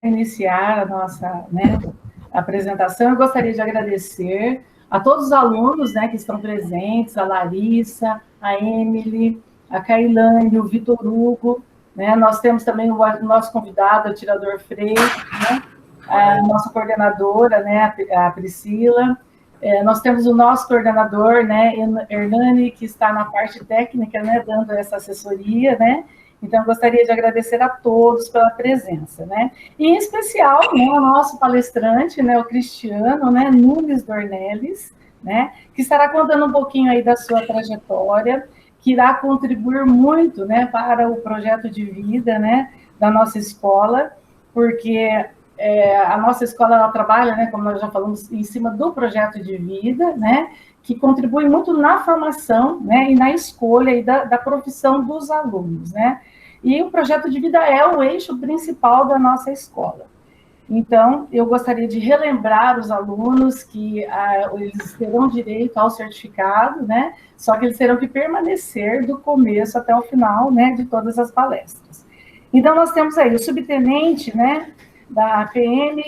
iniciar a nossa, né, apresentação, eu gostaria de agradecer a todos os alunos, né, que estão presentes, a Larissa, a Emily, a Cailane, o Vitor Hugo, né, nós temos também o nosso convidado, o Tirador Freire, né, a nossa coordenadora, né, a Priscila, nós temos o nosso coordenador, né, Hernani, que está na parte técnica, né, dando essa assessoria, né. Então, gostaria de agradecer a todos pela presença, né? E, em especial, né, o nosso palestrante, né, o Cristiano, né, Nunes Dornelles, né, que estará contando um pouquinho aí da sua trajetória, que irá contribuir muito, né, para o projeto de vida, né, da nossa escola, porque a nossa escola ela trabalha, né, como nós já falamos, em cima do projeto de vida, né, que contribui muito na formação, né, e na escolha e da profissão dos alunos, né. E o projeto de vida é o eixo principal da nossa escola. Então, eu gostaria de relembrar os alunos que eles terão direito ao certificado, né? Só que eles terão que permanecer do começo até o final, né, de todas as palestras. Então, nós temos aí o subtenente, né, da PM,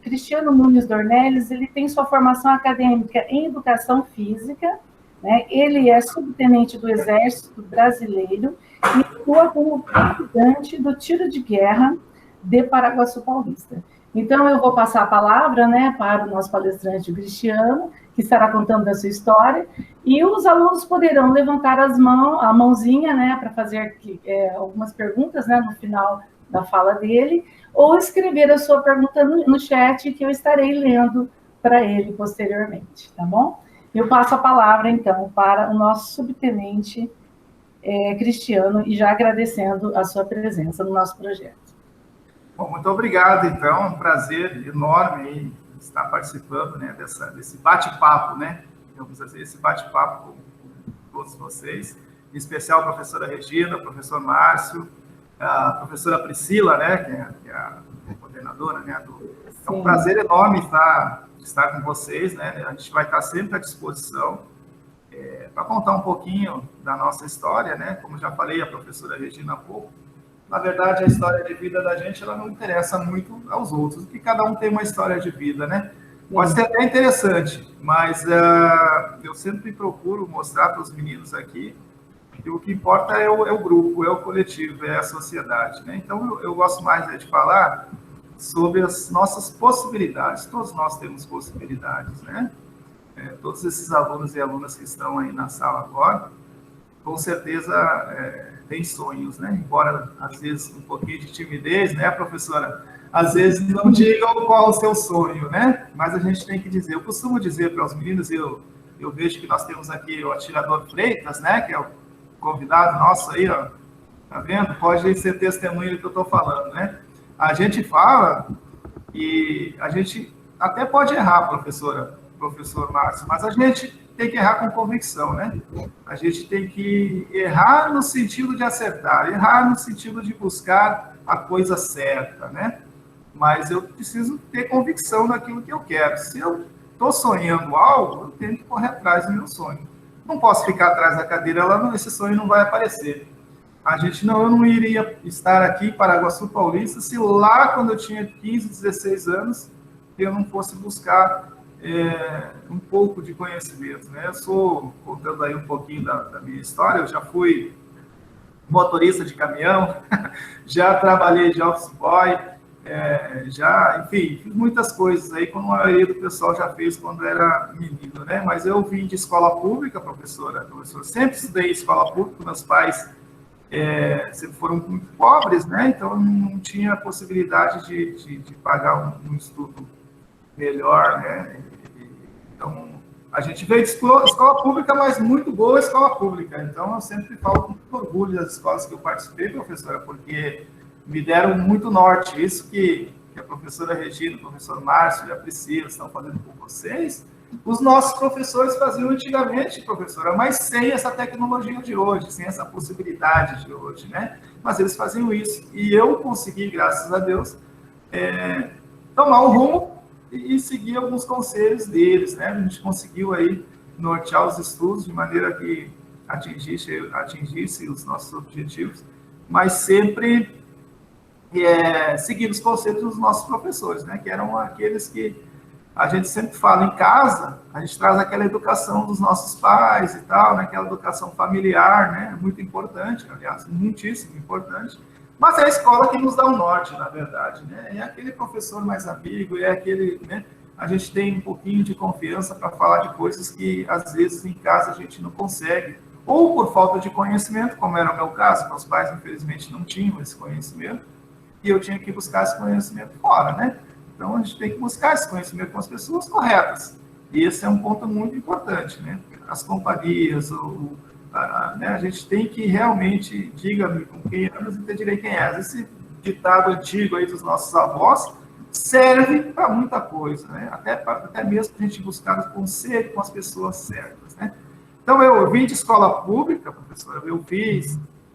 Cristiano Nunes Dornelles, ele tem sua formação acadêmica em Educação Física, né? Ele é subtenente do Exército Brasileiro e atua como comandante do tiro de guerra de Paraguaçu Paulista. Então, eu vou passar a palavra, né, para o nosso palestrante Cristiano, que estará contando da sua história, e os alunos poderão levantar a mãozinha, né, para fazer algumas perguntas, né, no final da fala dele, ou escrever a sua pergunta no chat, que eu estarei lendo para ele posteriormente, tá bom? Eu passo a palavra, então, para o nosso subtenente Cristiano, e já agradecendo a sua presença no nosso projeto. Bom, muito obrigado, então, é um prazer enorme estar participando, né, desse bate-papo, né, digamos assim, esse bate-papo com todos vocês, em especial a professora Regina, o professor Márcio, a professora Priscila, né, que é a coordenadora, né, é um prazer enorme estar com vocês, né, a gente vai estar sempre à disposição para contar um pouquinho da nossa história, né, como já falei, a professora Regina há pouco. Na verdade, a história de vida da gente, ela não interessa muito aos outros, porque cada um tem uma história de vida, né? Pode ser até interessante, mas eu sempre procuro mostrar para os meninos aqui que o que importa é o grupo, é o coletivo, é a sociedade, né? Então, eu gosto mais de falar sobre as nossas possibilidades. Todos nós temos possibilidades, né? Todos esses alunos e alunas que estão aí na sala agora, com certeza tem sonhos, né? Embora, às vezes, um pouquinho de timidez, né, professora? Às vezes não digam qual o seu sonho, né? Mas a gente tem que dizer. Eu costumo dizer para os meninos, eu vejo que nós temos aqui o Atirador Freitas, né? Que é o convidado nosso aí, ó. Tá vendo? Pode ser testemunho do que eu estou falando, né? A gente fala e a gente até pode errar, professor Márcio, mas a gente tem que errar com convicção, né? A gente tem que errar no sentido de acertar, errar no sentido de buscar a coisa certa, né? Mas eu preciso ter convicção naquilo que eu quero. Se eu estou sonhando algo, eu tenho que correr atrás do meu sonho. Não posso ficar atrás da cadeira, esse sonho não vai aparecer. Eu não iria estar aqui em Paraguaçu Paulista se lá, quando eu tinha 15, 16 anos, eu não fosse buscar um pouco de conhecimento, né? Eu sou, contando aí um pouquinho da minha história, eu já fui motorista de caminhão, já trabalhei de office boy, enfim, fiz muitas coisas aí, como a maioria do pessoal já fez quando era menino, né? Mas eu vim de escola pública, professora, sempre estudei em escola pública, meus pais sempre foram muito pobres, né? Então eu não tinha possibilidade de pagar um estudo melhor, né? Então, a gente veio de escola pública, mas muito boa escola pública. Então, eu sempre falo com muito orgulho das escolas que eu participei, professora, porque me deram muito norte. Isso que a professora Regina, o professor Márcio e a Priscila estão fazendo com vocês, os nossos professores faziam antigamente, professora, mas sem essa tecnologia de hoje, sem essa possibilidade de hoje, né? Mas eles faziam isso. E eu consegui, graças a Deus, tomar um rumo e seguir alguns conselhos deles, né? A gente conseguiu aí nortear os estudos de maneira que atingisse os nossos objetivos, mas sempre seguir os conceitos dos nossos professores, né? Que eram aqueles que a gente sempre fala em casa, a gente traz aquela educação dos nossos pais e tal, né? Aquela educação familiar, né? Muito importante, aliás, muitíssimo importante. Mas é a escola que nos dá o norte, na verdade, né? É aquele professor mais amigo, é aquele, né? A gente tem um pouquinho de confiança para falar de coisas que, às vezes, em casa a gente não consegue. Ou por falta de conhecimento, como era o meu caso, meus pais, infelizmente, não tinham esse conhecimento, e eu tinha que buscar esse conhecimento fora, né? Então, a gente tem que buscar esse conhecimento com as pessoas corretas. E esse é um ponto muito importante, né? As companhias, né? A gente tem que realmente, diga-me com quem andas e te direi quem é. Esse ditado antigo aí dos nossos avós serve para muita coisa, né? Até mesmo para a gente buscar o conselho com as pessoas certas, né? Então, eu vim de escola pública, professora,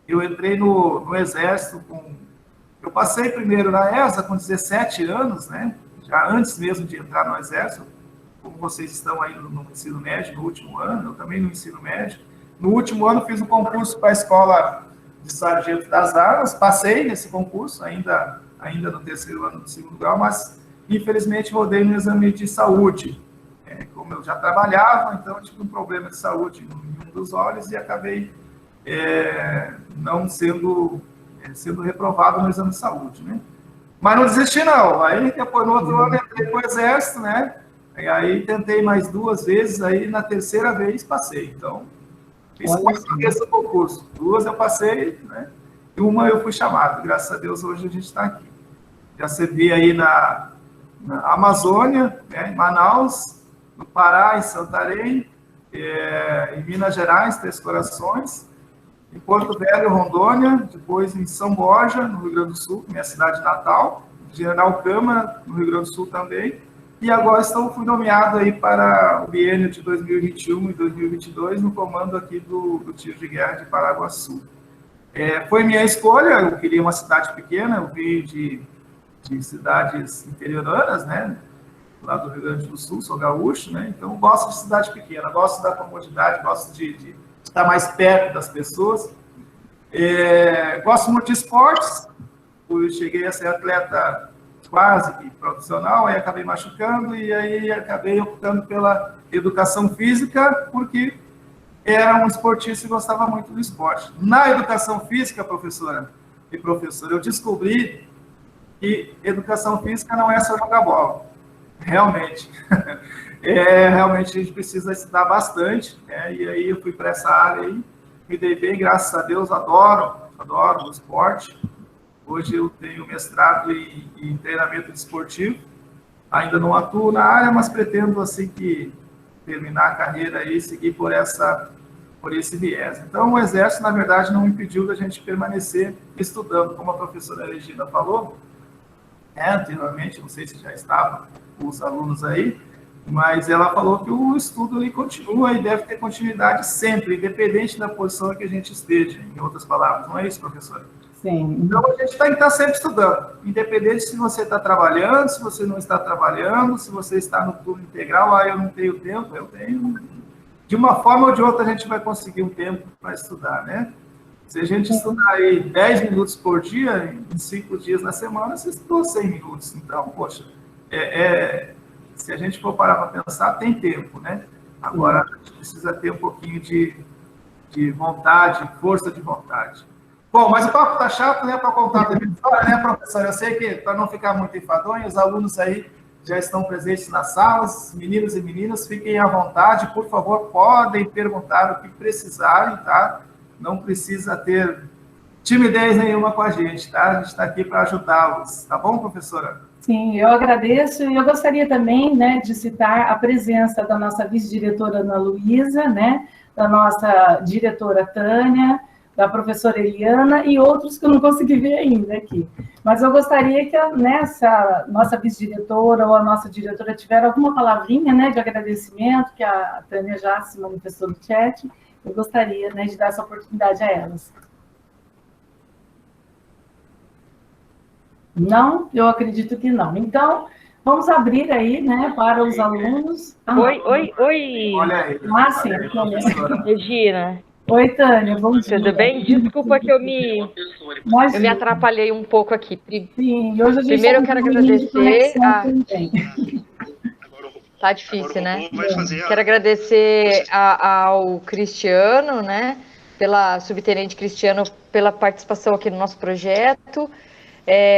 eu entrei no Exército eu passei primeiro na ESA com 17 anos, né? Já antes mesmo de entrar no Exército, como vocês estão aí no ensino médio, no último ano, eu também no ensino médio. No último ano fiz um concurso para a Escola de Sargento das Armas, passei nesse concurso, ainda no terceiro ano do segundo grau, mas infelizmente rodei no exame de saúde. Como eu já trabalhava, então eu tive um problema de saúde em um dos olhos e acabei não sendo reprovado no exame de saúde, né? Mas não desisti, não. Aí, depois, no outro ano, entrei para o Exército, né? E aí, tentei mais 2 vezes, aí, na terceira vez, passei. Então, fiz 4 vezes o concurso. 2 eu passei, né? E 1 eu fui chamado. Graças a Deus, hoje a gente está aqui. Já servi aí na Amazônia, né? Em Manaus, no Pará, em Santarém, em Minas Gerais, 3 Corações, em Porto Velho, Rondônia, depois em São Borja, no Rio Grande do Sul, minha cidade natal, General Câmara, no Rio Grande do Sul também, e agora fui nomeado aí para o biênio de 2021 e 2022 no comando aqui do tiro de guerra de Paraguaçu. Foi minha escolha, eu queria uma cidade pequena, eu vim de cidades interioranas, né, lá do Rio Grande do Sul, sou gaúcho, né, então gosto de cidade pequena, gosto da comodidade, gosto de estar mais perto das pessoas. Gosto muito de esportes, eu cheguei a ser atleta quase que profissional, aí acabei machucando e aí acabei optando pela educação física, porque era um esportista e gostava muito do esporte. Na educação física, professora e professor, eu descobri que educação física não é só jogar bola, realmente. Realmente a gente precisa estudar bastante, né? E aí eu fui para essa área aí, me dei bem, graças a Deus, adoro o esporte. Hoje eu tenho mestrado em treinamento desportivo, ainda não atuo na área, mas pretendo assim que terminar a carreira aí, seguir por esse viés. Então o Exército, na verdade, não impediu da gente permanecer estudando, como a professora Regina falou, anteriormente, não sei se já estavam os alunos aí, mas ela falou que o estudo ali continua e deve ter continuidade sempre, independente da posição que a gente esteja, em outras palavras. Não é isso, professora? Sim. Então, a gente tem que estar sempre estudando, independente se você está trabalhando, se você não está trabalhando, se você está no turno integral, eu não tenho tempo, eu tenho. De uma forma ou de outra, a gente vai conseguir um tempo para estudar, né? Se a gente estudar aí 10 minutos por dia, em 5 dias na semana, você estudou 100 minutos. Então, poxa, se a gente for parar para pensar, tem tempo, né? Agora, a gente precisa ter um pouquinho de vontade, força de vontade. Bom, mas o papo tá chato, né, para contar da minha história, né, professor? Eu sei que, para não ficar muito enfadonho, os alunos aí já estão presentes nas salas, meninos e meninas, fiquem à vontade, por favor, podem perguntar o que precisarem, tá? Não precisa ter timidez nenhuma com a gente, tá? A gente está aqui para ajudá-los, tá bom, professora? Sim, eu agradeço e eu gostaria também, né, de citar a presença da nossa vice-diretora Ana Luísa, né, da nossa diretora Tânia, da professora Eliana e outros que eu não consegui ver ainda aqui. Mas eu gostaria que nessa nossa vice-diretora ou a nossa diretora tiver alguma palavrinha, né, de agradecimento, que a Tânia já se manifestou no chat, eu gostaria, né, de dar essa oportunidade a elas. Não? Eu acredito que não. Então, vamos abrir aí, né, para os alunos. Oi. Olha aí. Sim. Regina, Oi, Tânia, bom dia. Tudo bem? Desculpa que eu me atrapalhei um pouco aqui. Sim, hoje a gente primeiro eu quero agradecer Tá difícil, né? Quero agradecer ao Cristiano, né? Pela subtenente Cristiano, pela participação aqui no nosso projeto.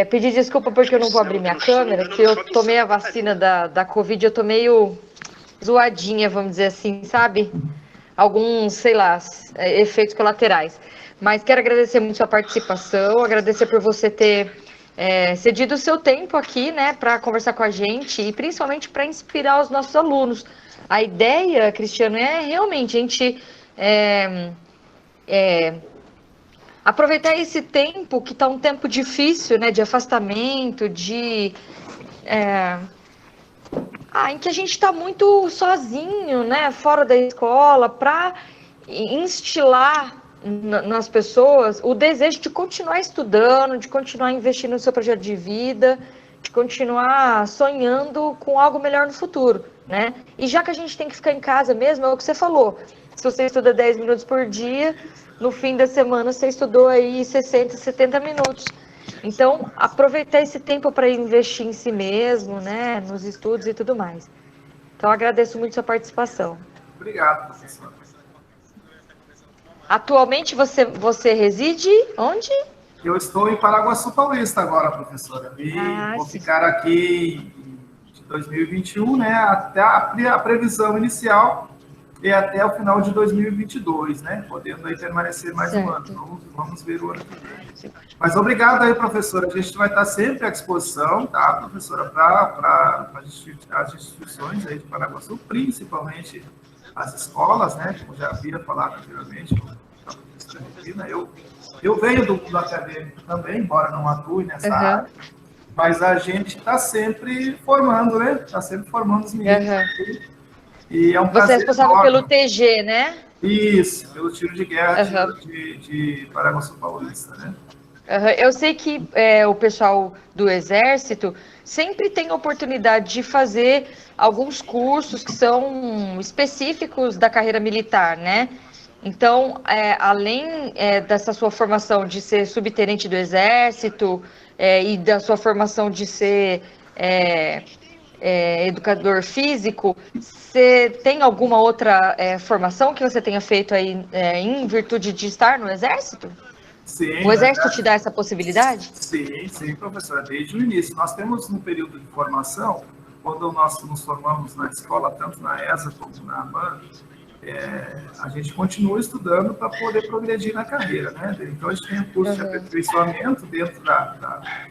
Pedir desculpa porque eu não vou abrir minha câmera, que eu tomei a vacina da Covid, eu tô meio zoadinha, vamos dizer assim, sabe? Alguns, sei lá, efeitos colaterais. Mas quero agradecer muito sua participação, agradecer por você ter cedido o seu tempo aqui, né, para conversar com a gente e principalmente para inspirar os nossos alunos. A ideia, Cristiano, é realmente a gente aproveitar esse tempo que está um tempo difícil, né, de afastamento, em que a gente está muito sozinho, né, fora da escola, para instilar nas pessoas o desejo de continuar estudando, de continuar investindo no seu projeto de vida, de continuar sonhando com algo melhor no futuro, né? E já que a gente tem que ficar em casa mesmo, é o que você falou, se você estuda 10 minutos por dia, no fim da semana você estudou aí 60, 70 minutos. Então, aproveitar esse tempo para investir em si mesmo, né, nos estudos e tudo mais. Então, agradeço muito sua participação. Obrigado, professor. Atualmente, você reside onde? Eu estou em Paraguaçu Paulista agora, professora. E vou ficar aqui de 2021, né, até a previsão inicial e até o final de 2022, né, podendo aí permanecer mais um ano. Vamos ver o ano que vem. Mas obrigado aí, professora. A gente vai estar sempre à disposição, tá, professora, para as instituições aí de Paraguaçu, principalmente as escolas, né, como já havia falado anteriormente, eu venho do acadêmico também, embora não atue nessa área, mas a gente está sempre formando, né? Está sempre formando os meninos. E é um prazer. Você é responsável pelo TG, né? Isso, pelo tiro de guerra de Paraguaçu Paulista, né? Eu sei que o pessoal do Exército sempre tem a oportunidade de fazer alguns cursos que são específicos da carreira militar, né? Então, além dessa sua formação de ser subtenente do Exército e da sua formação de ser educador físico, você tem alguma outra formação que você tenha feito aí em virtude de estar no Exército? Sim, o Exército te dá essa possibilidade? Sim, professora, desde o início. Nós temos um período de formação, quando nós nos formamos na escola, tanto na ESA como na AMAN, a gente continua estudando para poder progredir na carreira, né? Então, a gente tem um curso de aperfeiçoamento dentro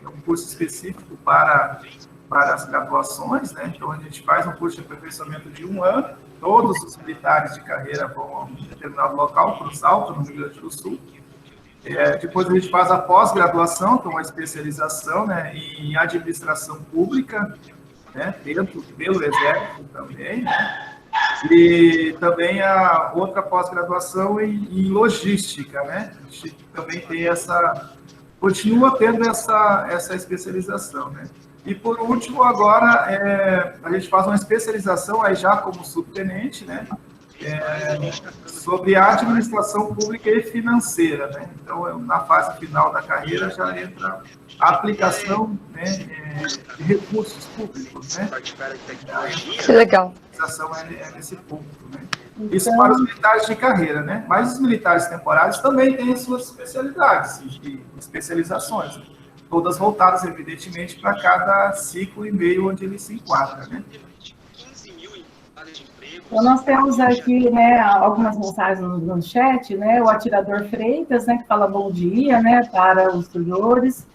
um curso específico para as graduações, né? Então, a gente faz um curso de aperfeiçoamento de 1 ano, todos os militares de carreira vão a um determinado local, Cruz Alto, no Rio Grande do Sul. Depois a gente faz a pós-graduação, que é uma especialização, né, em administração pública, né, pelo Exército também, né? E também a outra pós-graduação em logística, né? A gente também tem continua tendo essa especialização, né? E por último, agora, a gente faz uma especialização aí já como subtenente, né? Sobre a administração pública e financeira, né? Então, na fase final da carreira já entra a aplicação, né, de recursos públicos, né? Que legal. A administração é nesse ponto, né? Isso para os militares de carreira, né? Mas os militares temporários também têm suas especialidades e especializações, todas voltadas, evidentemente, para cada ciclo e meio onde ele se enquadra, né? Então, nós temos aqui, né, algumas mensagens no chat, né, o Atirador Freitas, né, que fala bom dia, né, para os senhores.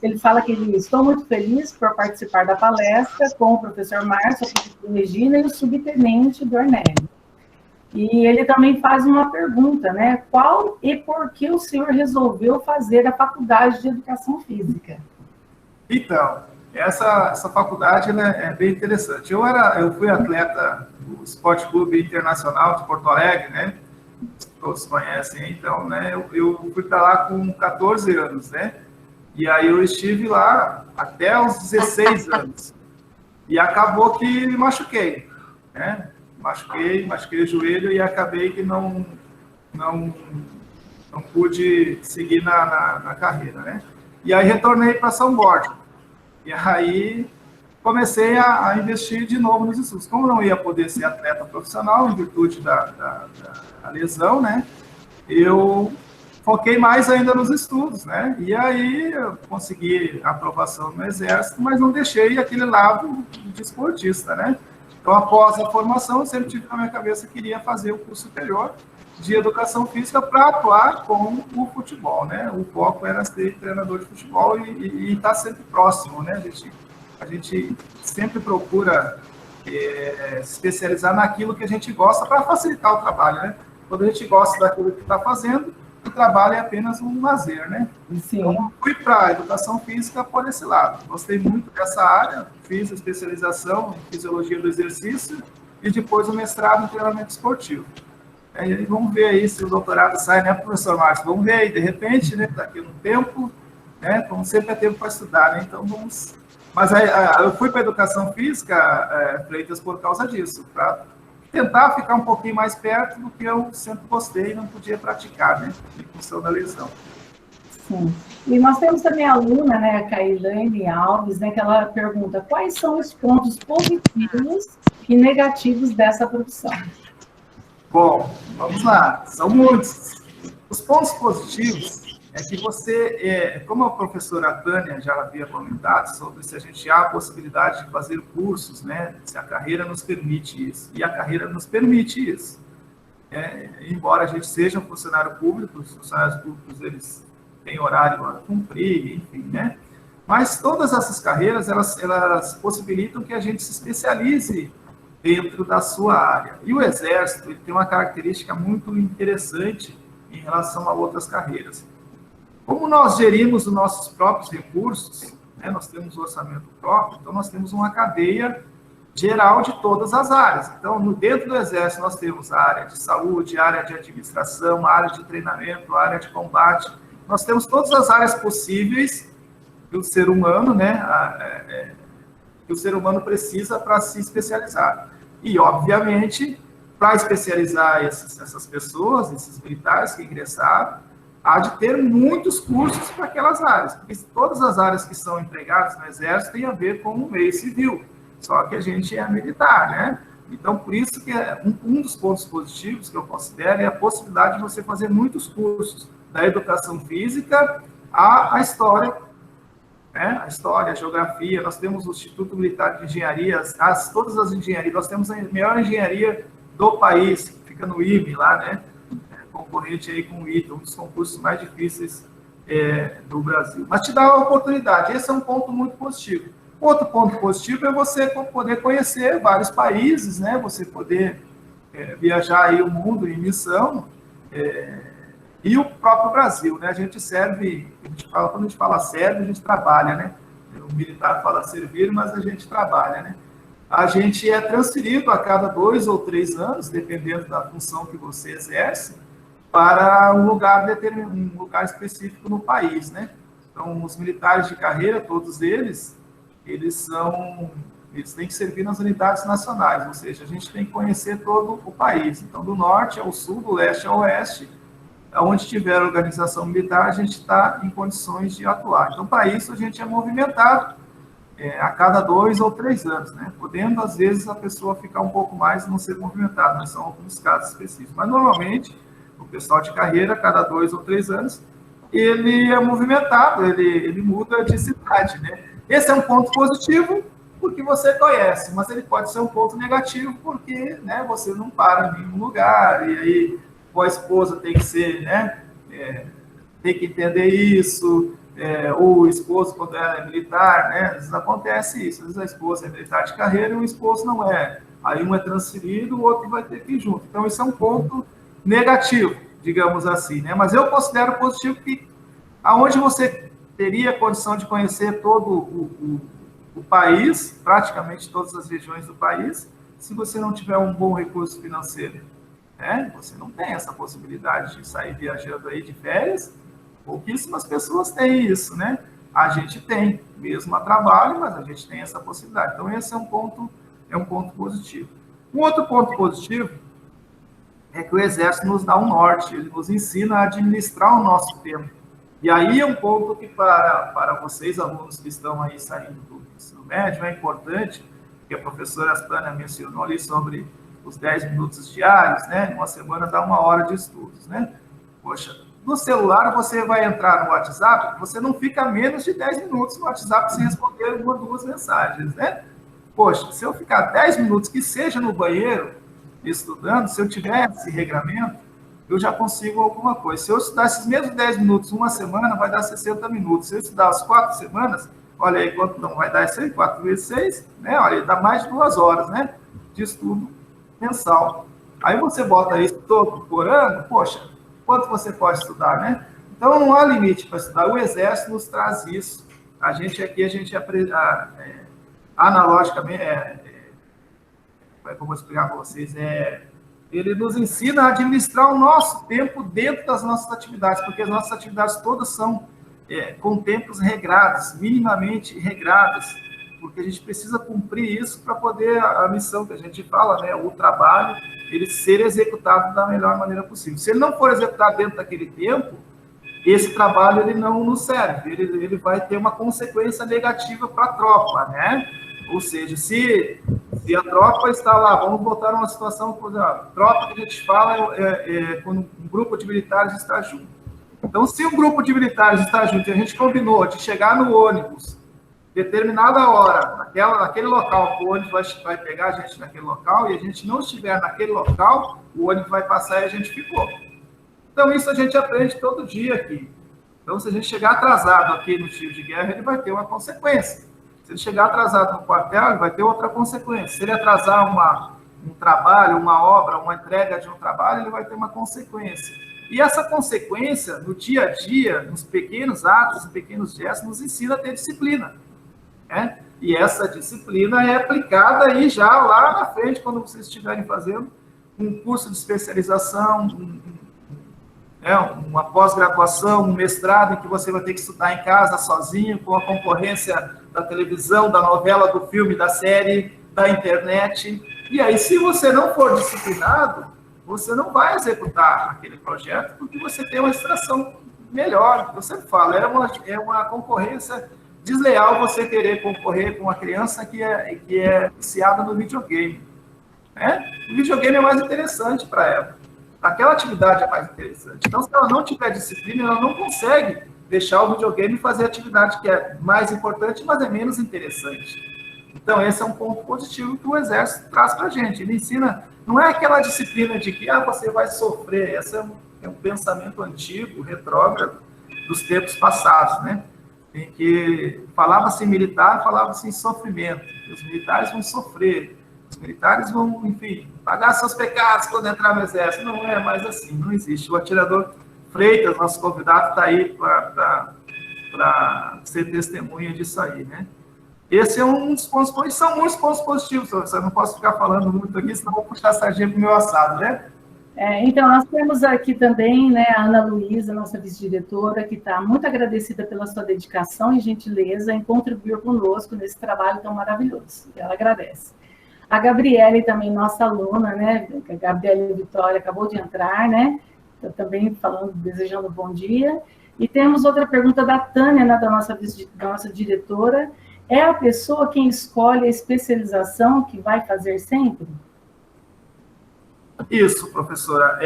Ele fala que estou muito feliz por participar da palestra com o professor Márcio, a professora Regina e o subtenente Dornelli. E ele também faz uma pergunta, né, qual e por que o senhor resolveu fazer a faculdade de Educação Física? Então, essa faculdade, né, é bem interessante. Eu fui atleta do Esporte Clube Internacional de Porto Alegre, né? Todos conhecem, então, né? Eu fui para lá com 14 anos, né? E aí eu estive lá até os 16 anos. E acabou que me machuquei, né? Machuquei o joelho e acabei que não não pude seguir na carreira, né? E aí retornei para São Borja. E aí comecei a investir de novo nos estudos. Como não ia poder ser atleta profissional, em virtude da lesão, né? Eu foquei mais ainda nos estudos, né? E aí eu consegui aprovação no Exército, mas não deixei aquele lado de esportista, né? Então, após a formação, eu sempre tive na minha cabeça que queria fazer o curso superior de Educação Física para atuar com o futebol, né? O foco era ser treinador de futebol e estar sempre próximo, né? A gente sempre procura se especializar naquilo que a gente gosta para facilitar o trabalho, né? Quando a gente gosta daquilo que está fazendo, o trabalho é apenas um lazer, né? Sim. Então, fui para a Educação Física por esse lado. Gostei muito dessa área, fiz a especialização em Fisiologia do Exercício e depois o mestrado em Treinamento Esportivo. Aí vamos ver aí se o doutorado sai, né, professor Márcio? Vamos ver aí, de repente, né, daqui a um tempo, né, como sempre é tempo para estudar, né? Então vamos... Mas aí, eu fui para a Educação Física, Freitas, por causa disso, para tentar ficar um pouquinho mais perto do que eu sempre gostei e não podia praticar, né, em função da lesão. Sim. E nós temos também a aluna, né, a Kailane Alves, né, que ela pergunta quais são os pontos positivos e negativos dessa profissão. Bom, vamos lá, são muitos. Os pontos positivos é que você, como a professora Tânia já havia comentado, sobre se a gente há a possibilidade de fazer cursos, né, se a carreira nos permite isso, e a carreira nos permite isso. Embora a gente seja um funcionário público, os funcionários públicos, eles têm horário a cumprir, enfim, né? Mas todas essas carreiras, elas possibilitam que a gente se especialize dentro da sua área. E o Exército, ele tem uma característica muito interessante em relação a outras carreiras. Como nós gerimos os nossos próprios recursos, né, nós temos um orçamento próprio, então nós temos uma cadeia geral de todas as áreas. Então, dentro do Exército, nós temos a área de saúde, a área de administração, a área de treinamento, a área de combate. Nós temos todas as áreas possíveis que o ser humano, né, que o ser humano precisa para se especializar. E, obviamente, para especializar essas pessoas, esses militares que ingressaram, há de ter muitos cursos para aquelas áreas, porque todas as áreas que são empregadas no Exército têm a ver com o meio civil, só que a gente é militar, né? Então, por isso que um dos pontos positivos que eu considero é a possibilidade de você fazer muitos cursos, da educação física à história, né? A história, a geografia. Nós temos o Instituto Militar de Engenharia, todas as engenharias, nós temos a melhor engenharia do país, que fica no IME lá, né? Concorrente aí com o ITA, um dos concursos mais difíceis do Brasil. Mas te dá a oportunidade, esse é um ponto muito positivo. Outro ponto positivo é você poder conhecer vários países, né? Você poder viajar aí o mundo em missão, e o próprio Brasil, né? A gente serve, quando a gente fala serve, a gente trabalha, né? O militar fala servir, mas a gente trabalha, né? A gente é transferido a cada 2 ou 3 anos, dependendo da função que você exerce, para um lugar específico no país, né? Então, os militares de carreira, todos eles têm que servir nas unidades nacionais, ou seja, a gente tem que conhecer todo o país. Então, do norte ao sul, do leste ao oeste, onde tiver organização militar, a gente está em condições de atuar. Então, para isso, a gente é movimentado a cada 2 ou 3 anos, né? Podendo, às vezes, a pessoa ficar um pouco mais e não ser movimentada, mas são alguns casos específicos. Mas, normalmente, o pessoal de carreira, a cada 2 ou 3 anos, ele é movimentado, ele muda de cidade, né? Esse é um ponto positivo, porque você conhece, mas ele pode ser um ponto negativo, porque, né, você não para em nenhum lugar, e aí a esposa tem que ser, né, tem que entender isso, o esposo, quando é militar, né, às vezes acontece isso, às vezes a esposa é militar de carreira e o esposo não é. Aí um é transferido, o outro vai ter que ir junto. Então, isso é um ponto negativo, digamos assim, né? Mas eu considero positivo que aonde você teria condição de conhecer todo o país, praticamente todas as regiões do país, se você não tiver um bom recurso financeiro, né? Você não tem essa possibilidade de sair viajando aí de férias. Pouquíssimas pessoas têm isso, né? A gente tem, mesmo a trabalho, mas a gente tem essa possibilidade. Então, esse é um ponto positivo. Um outro ponto positivo é que o Exército nos dá um norte, ele nos ensina a administrar o nosso tempo. E aí é um ponto que para vocês, alunos que estão aí saindo do ensino médio, é importante, que a professora Astânia mencionou ali sobre os 10 minutos diários, né? Uma semana dá 1 hora de estudos, né? Poxa, no celular você vai entrar no WhatsApp, você não fica menos de 10 minutos no WhatsApp sem responder 1 ou 2 mensagens, né? Poxa, se eu ficar 10 minutos, que seja no banheiro, estudando, se eu tiver esse regramento, eu já consigo alguma coisa. Se eu estudar esses mesmos 10 minutos uma semana, vai dar 60 minutos. Se eu estudar as 4 semanas, olha aí quanto não vai dar isso aí, 4 vezes 6, né? Olha aí, dá mais de 2 horas, né? De estudo mensal. Aí você bota isso todo por ano, poxa, quanto você pode estudar, né? Então não há limite para estudar. O Exército nos traz isso. A gente aqui, analogicamente, como eu explicar para vocês, ele nos ensina a administrar o nosso tempo dentro das nossas atividades, porque as nossas atividades todas são com tempos regrados, minimamente regrados, porque a gente precisa cumprir isso para poder, a missão que a gente fala, né, o trabalho, ele ser executado da melhor maneira possível. Se ele não for executado dentro daquele tempo, esse trabalho ele não nos serve, ele vai ter uma consequência negativa para a tropa, né? Ou seja, se a tropa está lá, vamos botar numa situação, por exemplo, a tropa que a gente fala quando um grupo de militares está junto. Então, se um grupo de militares está junto e a gente combinou de chegar no ônibus, determinada hora, naquele local, o ônibus vai pegar a gente naquele local, e a gente não estiver naquele local, o ônibus vai passar e a gente ficou. Então, isso a gente aprende todo dia aqui. Então, se a gente chegar atrasado aqui no tiro de guerra, ele vai ter uma consequência. Se ele chegar atrasado no quartel, ele vai ter outra consequência. Se ele atrasar um trabalho, uma obra, uma entrega de um trabalho, ele vai ter uma consequência. E essa consequência, no dia a dia, nos pequenos atos, nos pequenos gestos, nos ensina a ter disciplina. Né? E essa disciplina é aplicada aí já lá na frente, quando vocês estiverem fazendo um curso de especialização, uma pós-graduação, um mestrado, em que você vai ter que estudar em casa sozinho, com a concorrência da televisão, da novela, do filme, da série, da internet. E aí, se você não for disciplinado, você não vai executar aquele projeto, porque você tem uma extração melhor. Eu sempre falo, é uma concorrência desleal você querer concorrer com uma criança que é viciada no videogame. Né? O videogame é mais interessante para ela. Aquela atividade é mais interessante. Então, se ela não tiver disciplina, ela não consegue deixar o videogame fazer a atividade que é mais importante, mas é menos interessante. Então, esse é um ponto positivo que o Exército traz para a gente. Ele ensina, não é aquela disciplina de que você vai sofrer. Esse é um pensamento antigo, retrógrado, dos tempos passados, né? Em que falava-se em militar, falava-se em sofrimento. Os militares vão sofrer. Os militares vão, enfim, pagar seus pecados quando entrar no Exército. Não é mais assim, não existe. O atirador Freitas, nosso convidado, está aí para ser testemunha disso aí, né? Esse é um dos pontos positivos. São muitos pontos positivos, professor. Eu não posso ficar falando muito aqui, senão vou puxar a sardinha para o meu assado, né? Então, nós temos aqui também, né, a Ana Luísa, nossa vice-diretora, que está muito agradecida pela sua dedicação e gentileza em contribuir conosco nesse trabalho tão maravilhoso. Ela agradece. A Gabriele também, nossa aluna, né? A Gabriele Vitória acabou de entrar, né? Eu também falando, desejando bom dia. E temos outra pergunta da Tânia, né, da nossa diretora. É a pessoa quem escolhe a especialização que vai fazer sempre? Isso, professora.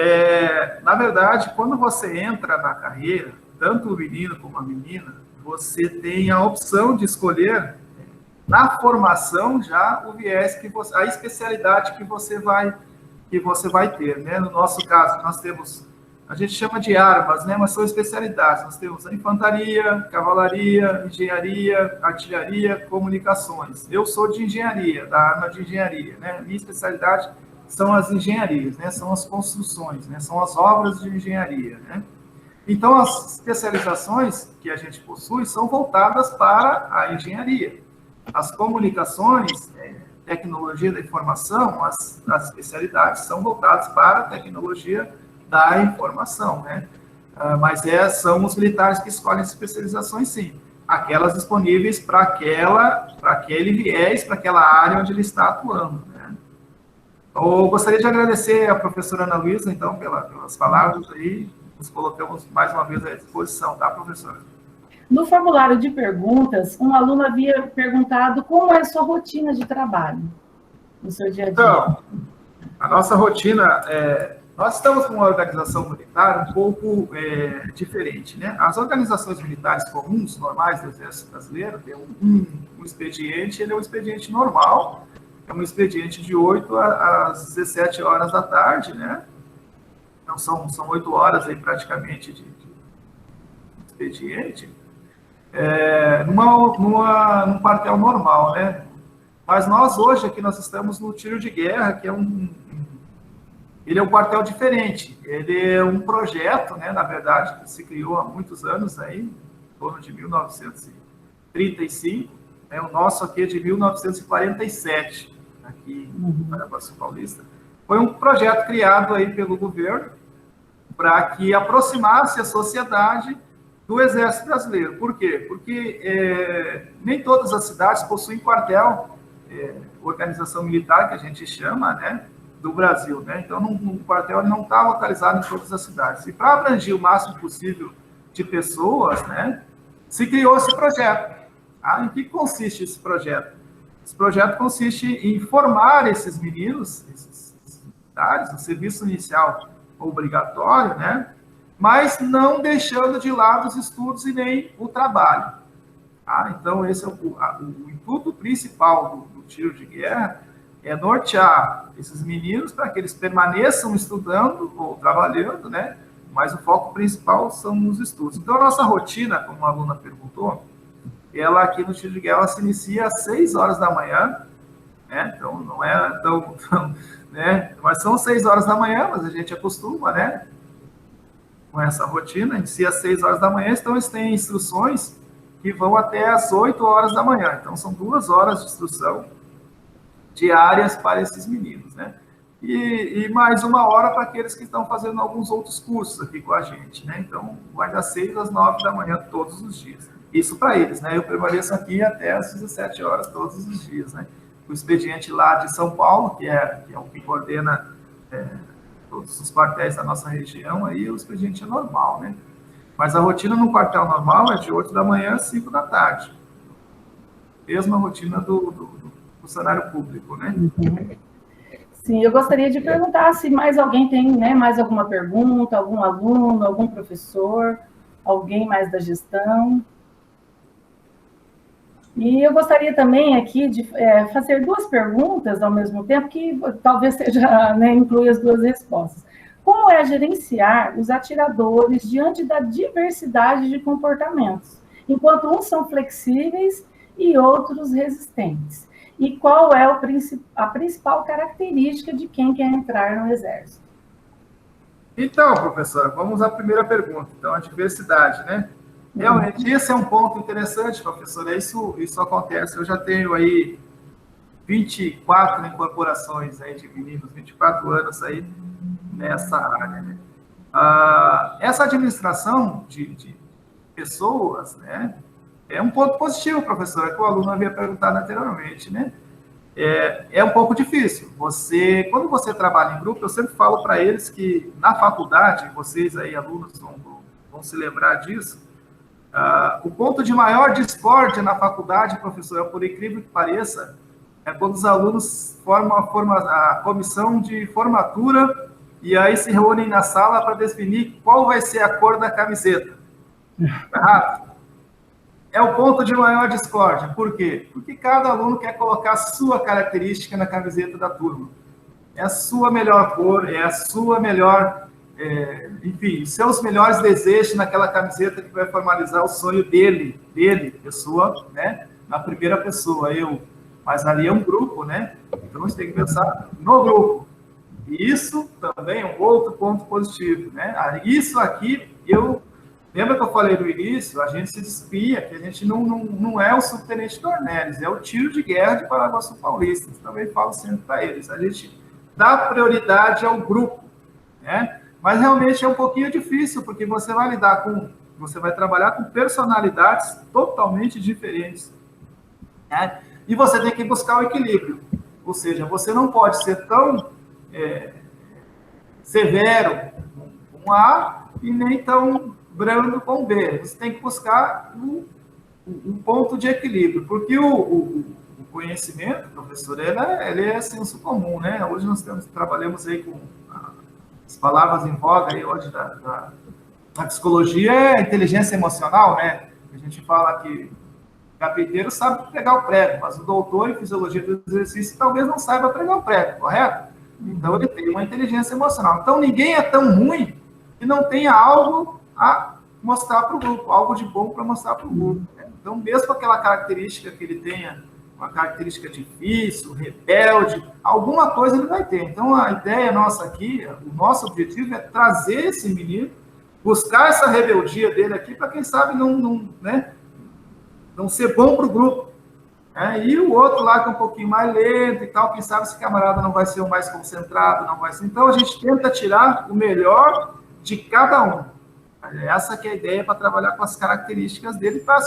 Na verdade, quando você entra na carreira, tanto o menino como a menina, você tem a opção de escolher na formação já o viés a especialidade que você vai ter, né? No nosso caso, nós temos, a gente chama de armas, né? Mas são especialidades. Nós temos a infantaria, cavalaria, engenharia, artilharia, comunicações. Eu sou de engenharia, da arma de engenharia, né? Minha especialidade são as engenharias, né? São as construções, né? São as obras de engenharia, né? Então, as especializações que a gente possui são voltadas para a engenharia. As comunicações, tecnologia da informação, as especialidades são voltadas para a tecnologia da informação, né? Mas são os militares que escolhem as especializações, sim. Aquelas disponíveis para aquele viés, para aquela área onde ele está atuando, né? Eu gostaria de agradecer a professora Ana Luísa, então, pelas palavras aí, nos colocamos mais uma vez à disposição, tá, professora? No formulário de perguntas, um aluno havia perguntado como é a sua rotina de trabalho no seu dia a dia. Então, a nossa rotina, nós estamos com uma organização militar um pouco diferente, né? As organizações militares comuns, normais do Exército Brasileiro, tem um expediente, ele é um expediente normal, é um expediente de 8 às 17 horas da tarde, né? Então, são 8 horas aí praticamente de expediente, num quartel normal, né? Mas nós hoje aqui nós estamos no tiro de guerra, que ele é um quartel diferente. Ele é um projeto, né? Na verdade, que se criou há muitos anos aí, em torno de 1935. Né? O nosso aqui é de 1947, aqui em Paraguaçu Paulista. Foi um projeto criado aí pelo governo para que aproximasse a sociedade do Exército Brasileiro. Por quê? Porque nem todas as cidades possuem quartel, organização militar, que a gente chama, né, do Brasil. Né? Então, um quartel não está localizado em todas as cidades. E para abranger o máximo possível de pessoas, né, se criou esse projeto. Em que consiste esse projeto? Esse projeto consiste em formar esses meninos, esses militares, no serviço inicial obrigatório, né? Mas não deixando de lado os estudos e nem o trabalho. Então, esse é o intuito principal do tiro de guerra, é nortear esses meninos para que eles permaneçam estudando ou trabalhando, né? Mas o foco principal são os estudos. Então, a nossa rotina, como a aluna perguntou, ela aqui no tiro de guerra se inicia às 6 horas da manhã, né? Então, não é tão né? Mas são 6 horas da manhã, mas a gente acostuma, né? Com essa rotina, inicia às 6 horas da manhã, então eles têm instruções que vão até às 8 horas da manhã. Então, são 2 horas de instrução diárias para esses meninos, né? E mais 1 hora para aqueles que estão fazendo alguns outros cursos aqui com a gente, né? Então, vai das 6 às 9 da manhã todos os dias. Isso para eles, né? Eu permaneço aqui até às 17 horas todos os dias, né? O expediente lá de São Paulo, que é o que coordena todos os quartéis da nossa região, aí o expediente é normal, né? Mas a rotina no quartel normal é de 8 da manhã às 5 da tarde. Mesma rotina do funcionário público, né? Sim, eu gostaria de perguntar se mais alguém tem, né, mais alguma pergunta, algum aluno, algum professor, alguém mais da gestão. E eu gostaria também aqui de fazer 2 perguntas ao mesmo tempo, que talvez seja, né, inclui as 2 respostas. Como é gerenciar os atiradores diante da diversidade de comportamentos, enquanto uns são flexíveis e outros resistentes? E qual é a principal característica de quem quer entrar no Exército? Então, professora, vamos à primeira pergunta. Então, a diversidade, né? Realmente, esse é um ponto interessante, professora. Isso acontece. Eu já tenho aí 24 incorporações aí de meninos, 24 anos aí nessa área, né? Essa administração de pessoas, né, é um ponto positivo, professora, que o aluno havia perguntado anteriormente, né? É um pouco difícil. Quando você trabalha em grupo, eu sempre falo para eles que na faculdade, vocês aí, alunos, vão se lembrar disso. O ponto de maior discórdia na faculdade, professor, por incrível que pareça, é quando os alunos formam a comissão de formatura e aí se reúnem na sala para definir qual vai ser a cor da camiseta. É o ponto de maior discórdia. Por quê? Porque cada aluno quer colocar a sua característica na camiseta da turma. É a sua melhor cor, é a sua melhor... enfim, seus melhores desejos naquela camiseta que vai formalizar o sonho dele, pessoa, né? Na primeira pessoa, eu. Mas ali é um grupo, né? Então a gente tem que pensar no grupo. E isso também é um outro ponto positivo, né? Isso aqui, lembra que eu falei no início? A gente se despia, que a gente não é o subtenente Dornelles, é o tiro de guerra de Paraguaçu Paulista. Eu também falo sempre para eles. A gente dá prioridade ao grupo, né? Mas realmente é um pouquinho difícil, porque você vai trabalhar com personalidades totalmente diferentes, né? E você tem que buscar o equilíbrio. Ou seja, você não pode ser tão severo com A e nem tão brando com B. Você tem que buscar um ponto de equilíbrio, porque o conhecimento, professor, ele é senso comum, né? Hoje nós trabalhamos aí com as palavras em voga aí hoje da psicologia, é inteligência emocional, né? A gente fala que o carpinteiro sabe pregar o prego, mas o doutor em fisiologia do exercício talvez não saiba pregar o prego, correto? Então ele tem uma inteligência emocional. Então ninguém é tão ruim que não tenha algo a mostrar para o grupo, algo de bom para mostrar para o grupo. Né? Então, mesmo aquela característica que ele tenha, uma característica difícil, rebelde, alguma coisa ele vai ter. Então, a ideia nossa aqui, o nosso objetivo é trazer esse menino, buscar essa rebeldia dele aqui, para quem sabe não ser bom para o grupo. E o outro lá que é um pouquinho mais lento e tal, quem sabe esse camarada não vai ser o mais concentrado, não vai ser. Então, a gente tenta tirar o melhor de cada um. Essa que é a ideia para trabalhar com as características dele, para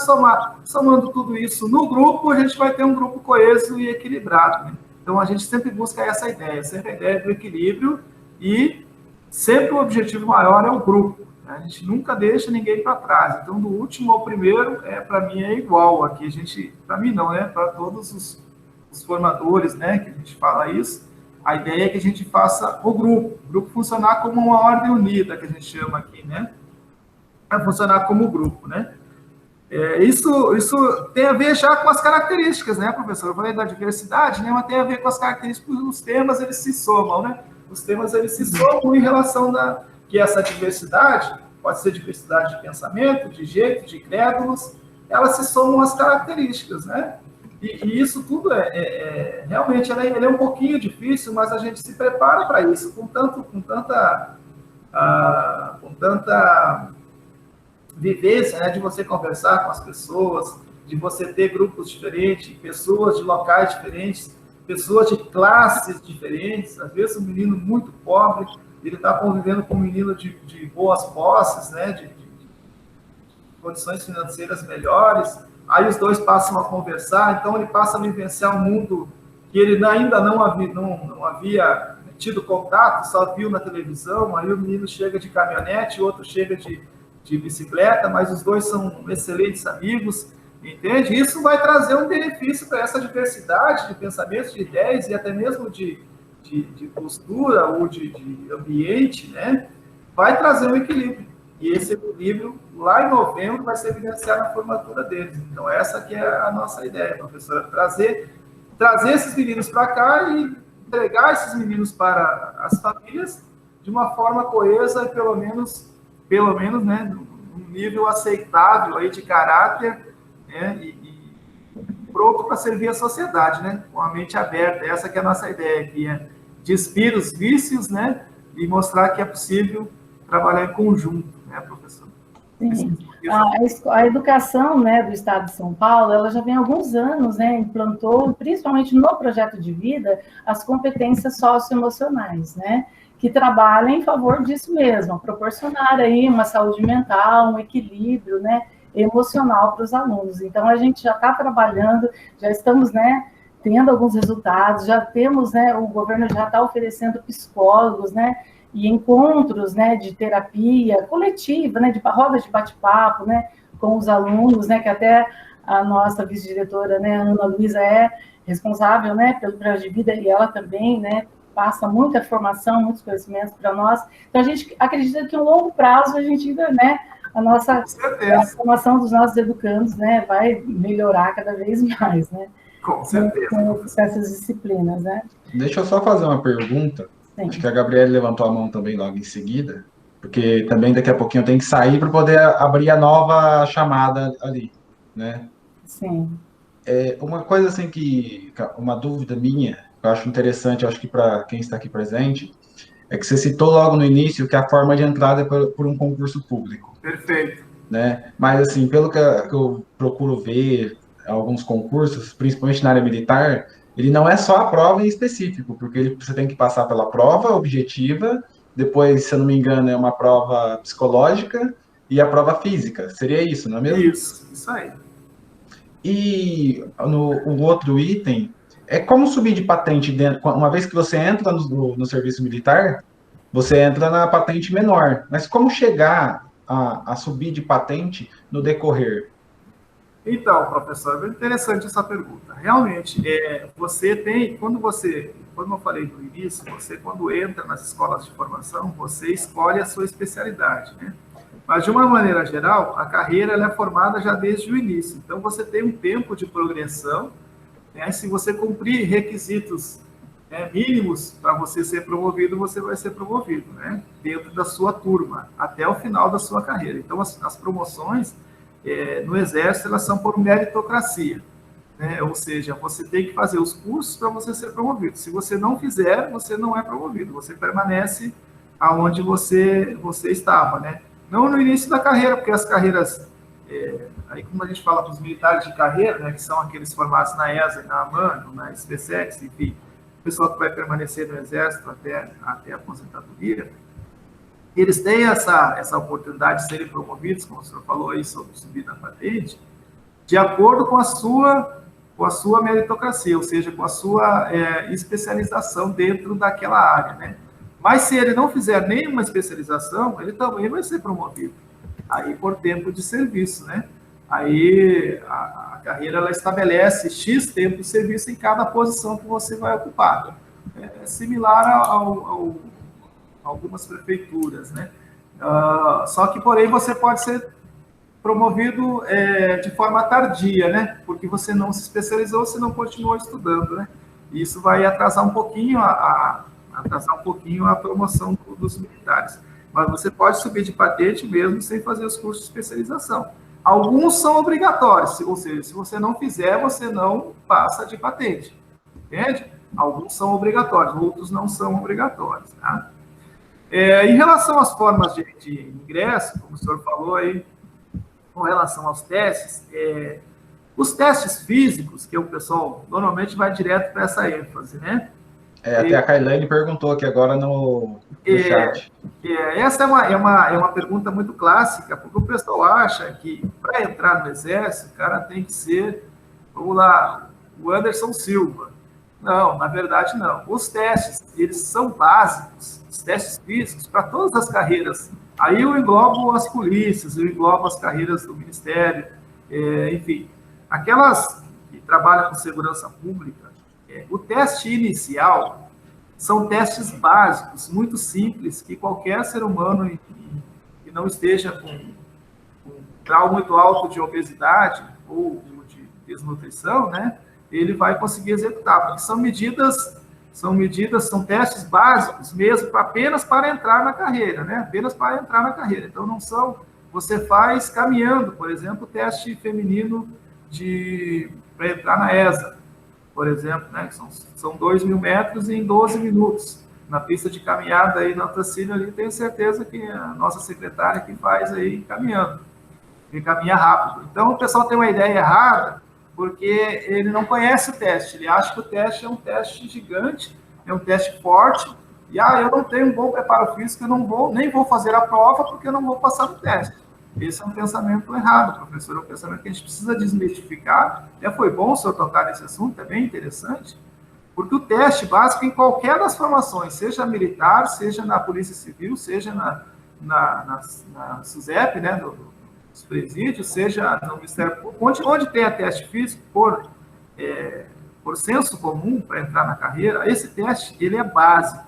somando tudo isso no grupo, a gente vai ter um grupo coeso e equilibrado. Né? Então, a gente sempre busca essa ideia, sempre a ideia do equilíbrio e sempre o objetivo maior é o grupo. Né? A gente nunca deixa ninguém para trás. Então, do último ao primeiro, para mim, é igual. Aqui a gente, para mim não, né? Para todos os formadores, né? Que a gente fala isso, a ideia é que a gente faça o grupo funcionar como uma ordem unida, que a gente chama aqui, né? Para funcionar como grupo, né? Isso tem a ver já com as características, né, professor? Eu falei da diversidade, né? Mas tem a ver com as características, os temas, eles se somam, né? Os temas, eles se somam em relação que essa diversidade, pode ser diversidade de pensamento, de jeito, de crédulos, elas se somam às características, né? E isso tudo realmente, ele é um pouquinho difícil, mas a gente se prepara para isso, com tanta vivência, né, de você conversar com as pessoas, de você ter grupos diferentes, pessoas de locais diferentes, pessoas de classes diferentes. Às vezes um menino muito pobre, ele está convivendo com um menino de boas posses, né, de condições financeiras melhores, aí os dois passam a conversar, então ele passa a vivenciar um mundo que ele ainda não havia tido contato, só viu na televisão. Aí o menino chega de caminhonete, o outro chega de bicicleta, mas os dois são excelentes amigos, entende? Isso vai trazer um benefício para essa diversidade de pensamentos, de ideias e até mesmo de postura ou de ambiente, né? Vai trazer um equilíbrio. E esse equilíbrio, lá em novembro, vai se evidenciar na formatura deles. Então, essa que é a nossa ideia, professora, trazer esses meninos para cá e entregar esses meninos para as famílias de uma forma coesa e pelo menos, né, num nível aceitável aí de caráter, né, e pronto para servir a sociedade, né, com a mente aberta. Essa que é a nossa ideia, que é despir os vícios, né, e mostrar que é possível trabalhar em conjunto, né, professor? Sim. A educação, né, do Estado de São Paulo, ela já vem há alguns anos, né, implantou, principalmente no projeto de vida, as competências socioemocionais, né, que trabalham em favor disso mesmo, proporcionar aí uma saúde mental, um equilíbrio, né, emocional para os alunos. Então, a gente já está trabalhando, já estamos, né, tendo alguns resultados, já temos, né, o governo já está oferecendo psicólogos, né, e encontros, né, de terapia coletiva, né, de rodas de bate-papo, né, com os alunos, né, que até a nossa vice-diretora, né, Ana Luísa, é responsável, né, pelo projeto de vida, e ela também, né, passa muita formação, muitos conhecimentos para nós. Então, a gente acredita que, a longo prazo, a gente ainda, né, a formação dos nossos educandos, né, vai melhorar cada vez mais, né? Com certeza. Com essas disciplinas, né? Deixa eu só fazer uma pergunta. Sim. Acho que a Gabriela levantou a mão também logo em seguida, porque também daqui a pouquinho eu tenho que sair para poder abrir a nova chamada ali, né? Sim. Uma coisa assim uma dúvida minha, eu acho interessante, eu acho que para quem está aqui presente, é que você citou logo no início que a forma de entrada é por um concurso público. Perfeito. Né? Mas assim, pelo que eu procuro ver alguns concursos, principalmente na área militar, ele não é só a prova em específico, porque você tem que passar pela prova objetiva, depois, se eu não me engano, é uma prova psicológica e a prova física. Seria isso, não é mesmo? Isso aí. E o outro item É como subir de patente dentro. Uma vez que você entra no serviço militar, você entra na patente menor. Mas como chegar a subir de patente no decorrer? Então, professor, é interessante essa pergunta. Realmente, você tem, como eu falei no início, você quando entra nas escolas de formação, você escolhe a sua especialidade, né? Mas, de uma maneira geral, a carreira ela é formada já desde o início. Então, você tem um tempo de progressão, né? Se você cumprir requisitos, né, mínimos para você ser promovido, você vai ser promovido, né? Dentro da sua turma, até o final da sua carreira. Então, as promoções no Exército, elas são por meritocracia, né? Ou seja, você tem que fazer os cursos para você ser promovido. Se você não fizer, você não é promovido, você permanece aonde você estava, né? Não no início da carreira, porque as carreiras, aí como a gente fala para os militares de carreira, né, que são aqueles formados na ESA, na AMAN, na SpaceX, enfim, o pessoal que vai permanecer no Exército até a aposentadoria, eles têm essa oportunidade de serem promovidos, como o senhor falou aí sobre subir na patente, de acordo com a sua meritocracia, ou seja, com a sua especialização dentro daquela área, né? Mas se ele não fizer nenhuma especialização, ele também vai ser promovido, aí por tempo de serviço, né? Aí a carreira ela estabelece X tempo de serviço em cada posição que você vai ocupar. É similar a algumas prefeituras, né? Só que, porém, você pode ser promovido de forma tardia, né? Porque você não se especializou, você não continuou estudando, né? Isso vai atrasar um pouquinho a promoção dos militares. Mas você pode subir de patente mesmo sem fazer os cursos de especialização. Alguns são obrigatórios, ou seja, se você não fizer, você não passa de patente, entende? Alguns são obrigatórios, outros não são obrigatórios, tá? Em relação às formas de ingresso, como o senhor falou aí, com relação aos testes, os testes físicos, que o pessoal normalmente vai direto para essa ênfase, né? Até a Kailane perguntou aqui agora no chat. Essa é uma pergunta muito clássica, porque o pessoal acha que para entrar no Exército, o cara tem que ser, vamos lá, o Anderson Silva. Não, na verdade não. Os testes, eles são básicos, os testes físicos, para todas as carreiras. Aí eu englobo as polícias, eu englobo as carreiras do Ministério, enfim, aquelas que trabalham com segurança pública. O teste inicial são testes básicos, muito simples, que qualquer ser humano que não esteja com um grau muito alto de obesidade ou de desnutrição, né, ele vai conseguir executar, porque são testes básicos mesmo, apenas para entrar na carreira, né? Apenas para entrar na carreira. Então, não são... Você faz caminhando, por exemplo, o teste feminino para entrar na ESA, por exemplo, né? São 2.000 metros em 12 minutos. Na pista de caminhada aí na Otacílio, ali, tenho certeza que a nossa secretária que faz aí caminhando, que caminha rápido. Então, o pessoal tem uma ideia errada, porque ele não conhece o teste, ele acha que o teste é um teste gigante, é um teste forte, e eu não tenho um bom preparo físico, eu nem vou fazer a prova porque eu não vou passar no teste. Esse é um pensamento errado, professor, é um pensamento que a gente precisa desmistificar. Foi bom o senhor tocar nesse assunto, é bem interessante, porque o teste básico em qualquer das formações, seja militar, seja na Polícia Civil, seja na SUSEP, né, os presídios, seja no Ministério Público, onde tem a teste físico por senso comum para entrar na carreira, esse teste ele é básico.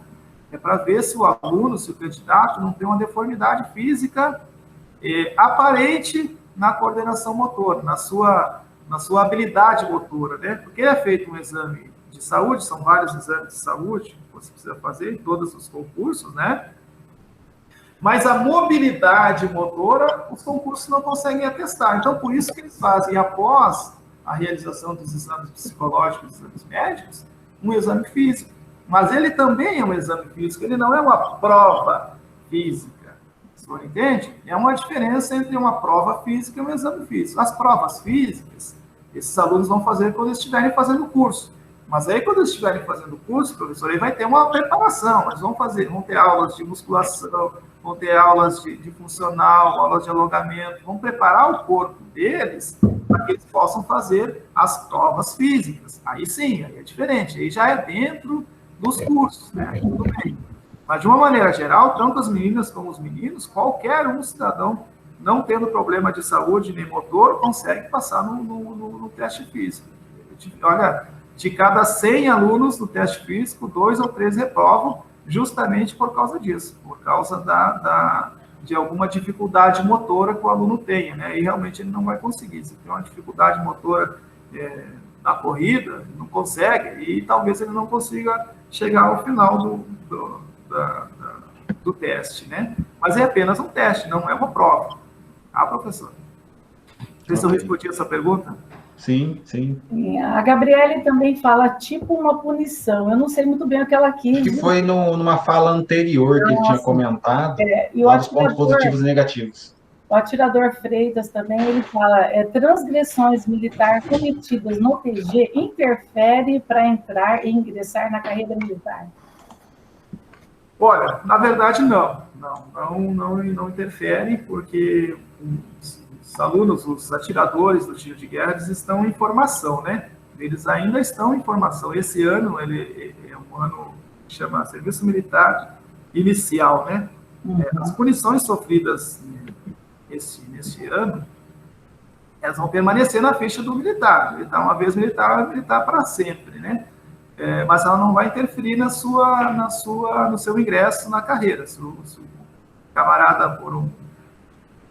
É para ver se o aluno, se o candidato não tem uma deformidade física aparente na coordenação motora, na sua habilidade motora, né? Porque é feito um exame de saúde, são vários exames de saúde que você precisa fazer em todos os concursos, né? Mas a mobilidade motora, os concursos não conseguem atestar. Então, por isso que eles fazem, após a realização dos exames psicológicos, dos exames médicos, um exame físico. Mas ele também é um exame físico, ele não é uma prova física. O senhor entende? É uma diferença entre uma prova física e um exame físico. As provas físicas, esses alunos vão fazer quando estiverem fazendo o curso. Mas aí, quando eles estiverem fazendo o curso, professor, aí vai ter uma preparação. Eles vão ter aulas de musculação, vão ter aulas de funcional, aulas de alongamento, vão preparar o corpo deles para que eles possam fazer as provas físicas. Aí sim, aí é diferente, aí já é dentro dos cursos, né? Aí tudo bem. Mas, de uma maneira geral, tanto as meninas como os meninos, qualquer um cidadão não tendo problema de saúde nem motor, consegue passar no teste físico. Olha, de cada 100 alunos no teste físico, 2 ou 3 reprovam justamente por causa disso, por causa de alguma dificuldade motora que o aluno tenha, né? E realmente ele não vai conseguir. Se tem uma dificuldade motora na corrida, não consegue, e talvez ele não consiga chegar ao final do teste, né? Mas é apenas um teste, não é uma prova. Ah, professor? Não sei se eu respondi essa pergunta. Sim, sim. A Gabriele também fala tipo uma punição. Eu não sei muito bem o que ela quis. Que foi numa fala anterior que ele tinha comentado, e lá dos pontos positivos e negativos. O atirador Freitas também, ele fala, transgressões militares cometidas no TG interfere para entrar e ingressar na carreira militar? Olha, na verdade, não interfere, porque os alunos, os atiradores do tiro de guerra, eles estão em formação, né? Eles ainda estão em formação. Esse ano, ele é um ano que chama Serviço Militar Inicial, né? As punições sofridas nesse ano, elas vão permanecer na ficha do militar. Militar, uma vez militar para sempre, né? Mas ela não vai interferir no seu ingresso na carreira. Se o camarada, por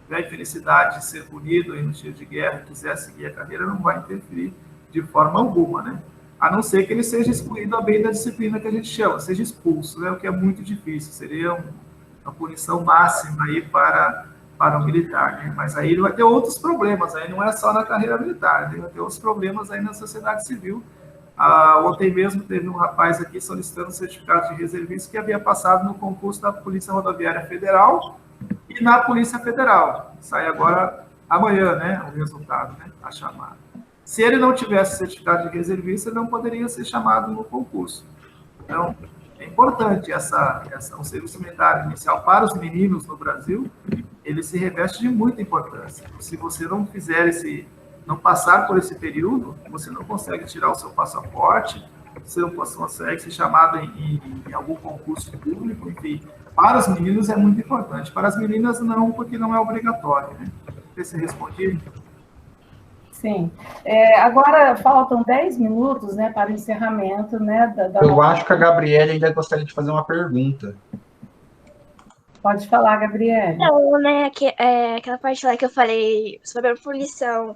a infelicidade de ser punido no tiro de guerra, quiser seguir a carreira, não vai interferir de forma alguma, né? A não ser que ele seja excluído a bem da disciplina que a gente chama, seja expulso, né? O que é muito difícil, seria uma punição máxima aí para o militar, né? Mas aí ele vai ter outros problemas, aí não é só na carreira militar, ele vai ter outros problemas aí na sociedade civil. Ontem mesmo teve um rapaz aqui solicitando certificado de reservista que havia passado no concurso da Polícia Rodoviária Federal e na Polícia Federal. Sai agora, amanhã, né, o resultado, né, a chamada. Se ele não tivesse certificado de reservista, ele não poderia ser chamado no concurso. Então, é importante o serviço militar inicial para os meninos no Brasil, ele se reveste de muita importância. Se você não passar por esse período, você não consegue tirar o seu passaporte, você não consegue ser chamado em algum concurso público, enfim. Para os meninos é muito importante. Para as meninas, não, porque não é obrigatório, né? Não sei se respondi. Sim. Agora, faltam 10 minutos, né, para o encerramento, né? Eu acho que a Gabriele ainda gostaria de fazer uma pergunta. Pode falar, Gabriele. Não, né, aquela parte lá que eu falei sobre a punição.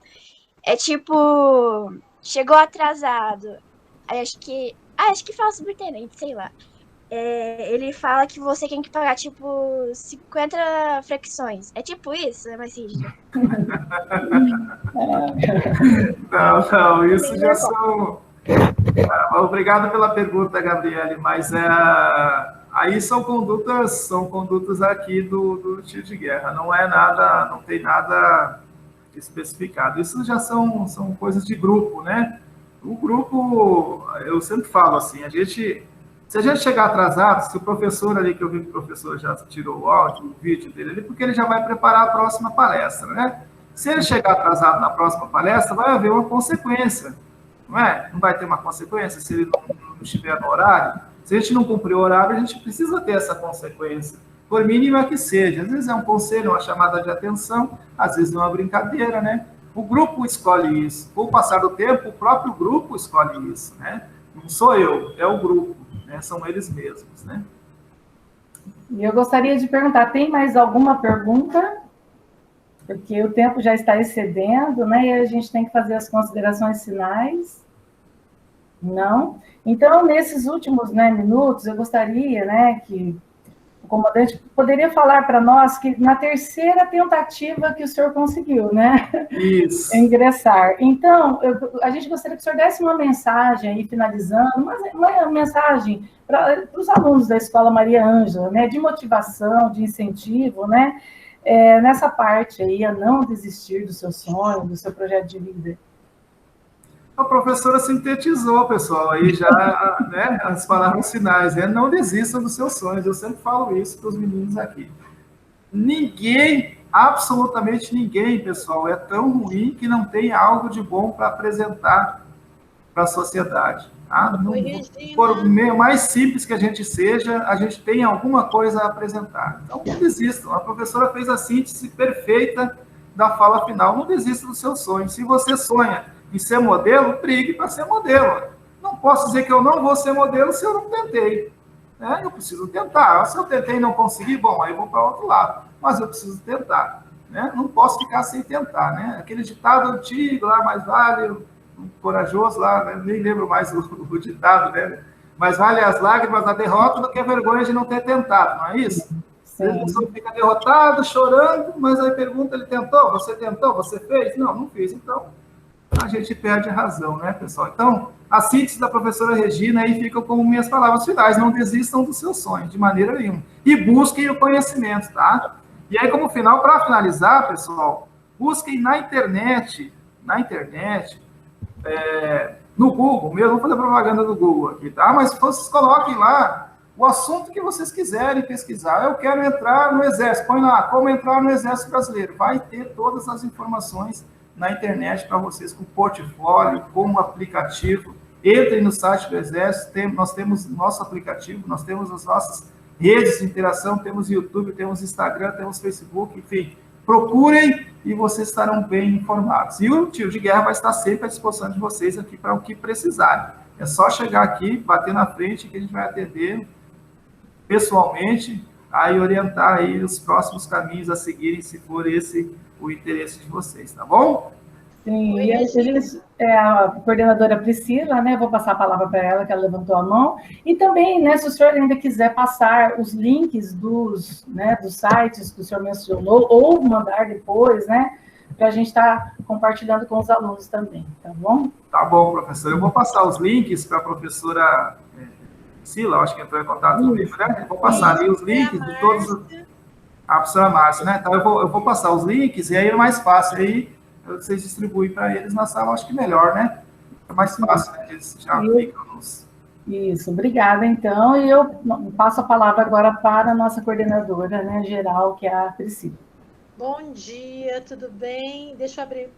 É tipo, chegou atrasado. Aí acho que fala subtenente, sei lá. Ele fala que você tem que pagar, tipo, 50 flexões. É tipo isso? É mais rígido? Não, isso já são... Obrigado pela pergunta, Gabriele, mas aí são condutas aqui do tiro de guerra. Não tem nada especificado. Isso já são coisas de grupo, né? O grupo, eu sempre falo assim, se a gente chegar atrasado, se o professor ali, que eu vi que o professor já tirou o áudio, o vídeo dele ali, porque ele já vai preparar a próxima palestra, né? Se ele chegar atrasado na próxima palestra, vai haver uma consequência, não é? Não vai ter uma consequência se ele não estiver no horário? Se a gente não cumprir o horário, a gente precisa ter essa consequência, por mínima que seja. Às vezes é um conselho, uma chamada de atenção, às vezes é uma brincadeira, né? O grupo escolhe isso. Com o passar do tempo, o próprio grupo escolhe isso, né? Não sou eu, é o grupo, né? São eles mesmos, né? E eu gostaria de perguntar, tem mais alguma pergunta? Porque o tempo já está excedendo, né? E a gente tem que fazer as considerações finais. Não? Então, nesses últimos minutos, eu gostaria, né, que o comandante poderia falar para nós que na terceira tentativa que o senhor conseguiu, né? Isso. Ingressar. Então, a gente gostaria que o senhor desse uma mensagem aí, finalizando, uma mensagem para os alunos da Escola Maria Ângela, né? De motivação, de incentivo, né? Nessa parte aí, a não desistir do seu sonho, do seu projeto de vida. A professora sintetizou, pessoal, aí já, né, as palavras finais, não desistam dos seus sonhos, eu sempre falo isso para os meninos aqui. Ninguém Absolutamente ninguém, pessoal, é tão ruim que não tem algo de bom para apresentar para a sociedade. Tá? Por mais simples que a gente seja, a gente tem alguma coisa a apresentar. Então, não desistam. A professora fez a síntese perfeita da fala final. Não desista do seu sonho. Se você sonha em ser modelo, brigue para ser modelo. Não posso dizer que eu não vou ser modelo se eu não tentei. Né? Eu preciso tentar. Se eu tentei e não consegui, bom, aí eu vou para outro lado. Mas eu preciso tentar. Né? Não posso ficar sem tentar. Né? Aquele ditado antigo lá, mais vale um corajoso lá, né? Nem lembro mais o ditado, né? Mais vale as lágrimas da derrota do que a vergonha de não ter tentado, não é isso? Sim. A pessoa fica derrotado, chorando, mas aí pergunta, ele tentou? Você fez? Não, não fiz. Então, a gente perde a razão, né, pessoal? Então, a síntese da professora Regina aí fica como minhas palavras finais. Não desistam dos seus sonhos, de maneira nenhuma. E busquem o conhecimento, tá? E aí, como final, para finalizar, pessoal, busquem na internet, no Google mesmo, vamos fazer propaganda do Google aqui, tá? Mas vocês coloquem lá o assunto que vocês quiserem pesquisar. Eu quero entrar no Exército, põe lá, como entrar no Exército Brasileiro. Vai ter todas as informações na internet para vocês, com portfólio, com aplicativo. Entrem no site do Exército, nós temos nosso aplicativo, nós temos as nossas redes de interação, temos YouTube, temos Instagram, temos Facebook, enfim. Procurem e vocês estarão bem informados. E o Tiro de Guerra vai estar sempre à disposição de vocês aqui para o que precisarem. É só chegar aqui, bater na frente, que a gente vai atender pessoalmente, aí orientar aí os próximos caminhos a seguirem, se for esse o interesse de vocês, tá bom? Sim, e a coordenadora Priscila, né? Vou passar a palavra para ela, que ela levantou a mão. E também, né, se o senhor ainda quiser passar os links dos sites que o senhor mencionou, ou mandar depois, né? Para a gente estar compartilhando com os alunos também, tá bom? Tá bom, professor. Eu vou passar os links para a professora Priscila, acho que entrou em contato comigo, né? Eu vou passar ali os links de todos os... A professora Márcia, né? Então, eu vou passar os links e aí é mais fácil. Aí vocês distribuem para eles na sala, acho que melhor, né? É mais fácil, né? Eles já ficam nos... Isso, obrigada, então. E eu passo a palavra agora para a nossa coordenadora, né, geral, que é a Priscila. Bom dia, tudo bem? Deixa eu abrir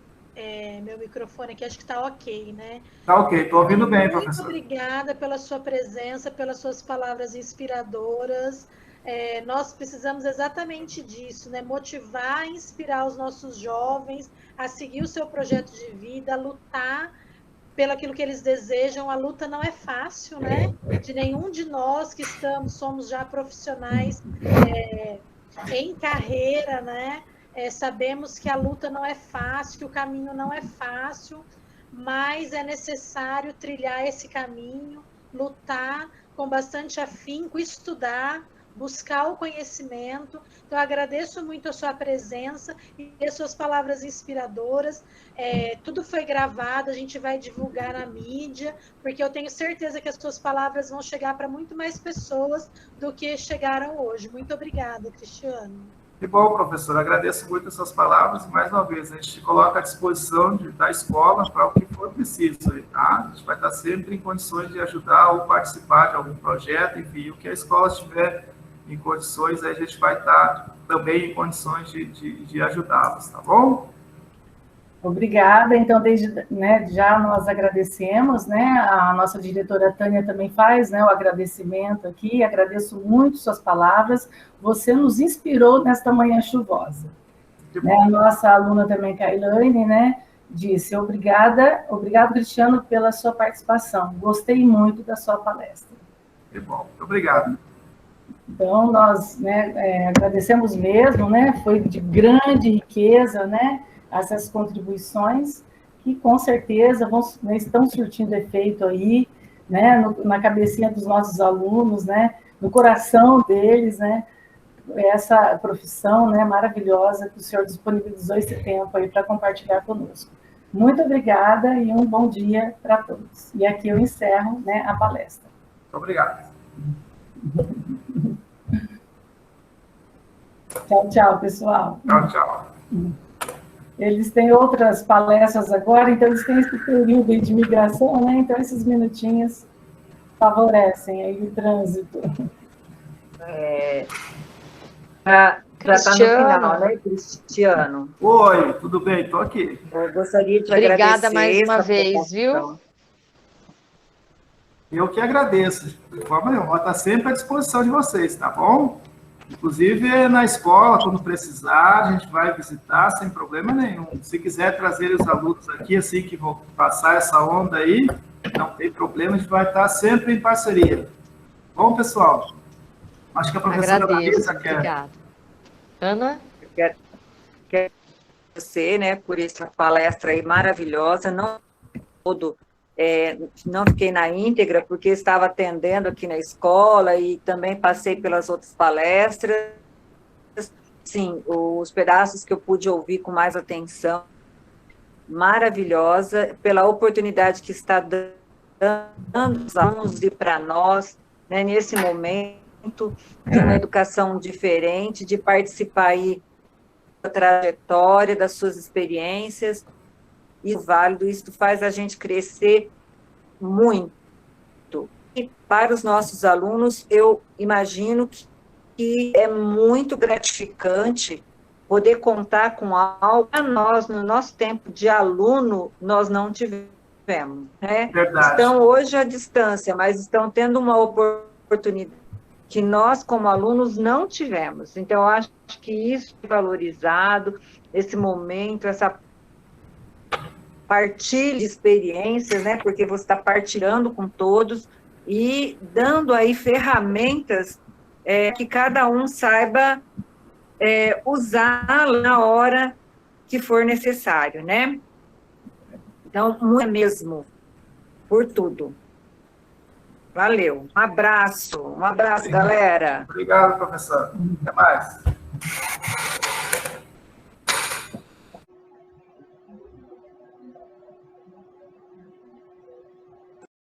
meu microfone aqui, acho que está ok, né? Está ok, estou ouvindo bem, professora. Muito obrigada pela sua presença, pelas suas palavras inspiradoras. Nós precisamos exatamente disso, né? Motivar e inspirar os nossos jovens a seguir o seu projeto de vida, a lutar pelo aquilo que eles desejam. A luta não é fácil, né? De nenhum de nós que somos já profissionais em carreira, né? Sabemos que a luta não é fácil, que o caminho não é fácil, mas é necessário trilhar esse caminho, lutar com bastante afinco, estudar, buscar o conhecimento. Então, eu agradeço muito a sua presença e as suas palavras inspiradoras. Tudo foi gravado, a gente vai divulgar na mídia, porque eu tenho certeza que as suas palavras vão chegar para muito mais pessoas do que chegaram hoje. Muito obrigada, Cristiano. Que bom, professor. Agradeço muito as suas palavras e, mais uma vez, a gente se coloca à disposição da escola para o que for preciso. Tá? A gente vai estar sempre em condições de ajudar ou participar de algum projeto, enfim, o que a escola estiver em condições, aí a gente vai estar também em condições de ajudá-los, tá bom? Obrigada. Então, já nós agradecemos, né? A nossa diretora Tânia também faz, né, o agradecimento aqui. Agradeço muito suas palavras. Você nos inspirou nesta manhã chuvosa. Né? A nossa aluna também, Kailane, né, disse: obrigado, Cristiano, pela sua participação. Gostei muito da sua palestra. Que bom. Muito obrigado. Então, nós, né, agradecemos mesmo, né? Foi de grande riqueza, né? Essas contribuições que, com certeza, estão surtindo efeito aí, né? Na cabecinha dos nossos alunos, né? No coração deles, né? Essa profissão, né, maravilhosa que o senhor disponibilizou esse tempo aí para compartilhar conosco. Muito obrigada e um bom dia para todos. E aqui eu encerro, né, a palestra. Muito obrigado. Tchau, tchau, pessoal. Tchau, tchau. Eles têm outras palestras agora, então eles têm esse período de migração, né? Então esses minutinhos favorecem aí o trânsito. Já está no final, né, Cristiano? Oi, tudo bem? Estou aqui. Eu gostaria de Obrigada agradecer mais uma essa vez, viu? participação. Eu que agradeço. De forma nenhuma, vou estar sempre à disposição de vocês, tá bom? Inclusive, na escola, quando precisar, a gente vai visitar sem problema nenhum. Se quiser trazer os alunos aqui, assim que vou passar essa onda aí, não tem problema, a gente vai estar sempre em parceria. Bom, pessoal? Acho que a professora Larissa quer... Obrigada. Ana? Eu quero agradecer, né, por essa palestra aí maravilhosa. Não fiquei na íntegra, porque estava atendendo aqui na escola e também passei pelas outras palestras. Sim, os pedaços que eu pude ouvir com mais atenção, maravilhosa, pela oportunidade que está dando aos alunos e para nós, né, nesse momento, de uma educação diferente, de participar aí da trajetória, das suas experiências, e válido, isso faz a gente crescer muito. E para os nossos alunos, eu imagino que é muito gratificante poder contar com algo que nós, no nosso tempo de aluno, nós não tivemos, né? Verdade. Estão hoje à distância, mas estão tendo uma oportunidade que nós, como alunos, não tivemos. Então, eu acho que isso é valorizado, esse momento, essa partilha de experiências, né? Porque você está partilhando com todos e dando aí ferramentas que cada um saiba usar na hora que for necessário, né? Então, muito mesmo, por tudo. Valeu. Um abraço, Obrigado. galera. Obrigado, professor. Até mais.